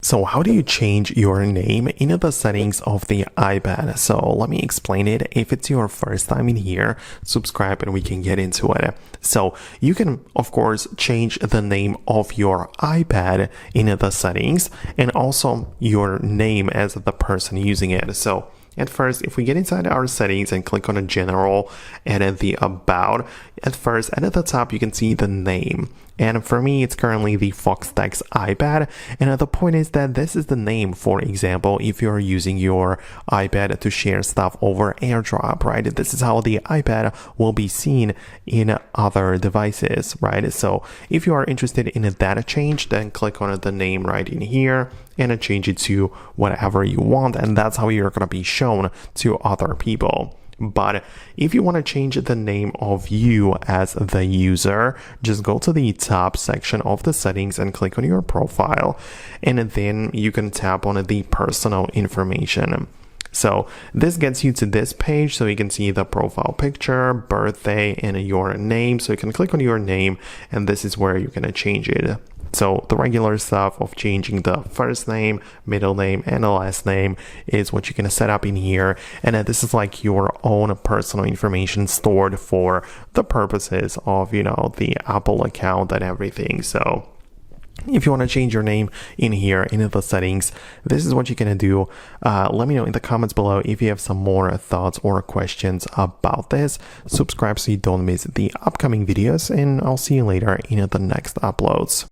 So how do you change your name in the settings of the iPad? So let me explain it. If it's your first time in here, subscribe and we can get into it. So you can, of course, change the name of your iPad in the settings and also your name as the person using it. So at first, if we get inside our settings and click on a general and at the about, at first, and at the top, you can see the name. And for me, it's currently the Foxtecc iPad. And the point is that this is the name, for example, if you're using your iPad to share stuff over AirDrop, right? This is how the iPad will be seen in other devices, right? So if you are interested in a data change, then click on the name right in here and change it to whatever you want. And that's how you're going to be shown to other people. But if you want to change the name of you as the user, just go to the top section of the settings and click on your profile. And then you can tap on the personal information. So this gets you to this page, so you can see the profile picture, birthday, and your name. So you can click on your name, and this is where you're going to change it. So the regular stuff of changing the first name, middle name, and the last name is what you're going to set up in here. And this is like your own personal information stored for the purposes of, the Apple account and everything. So if you want to change your name in here in the settings, this is what you're going to do. Let me know in the comments below if you have some more thoughts or questions about this. Subscribe so you don't miss the upcoming videos, and I'll see you later in the next uploads.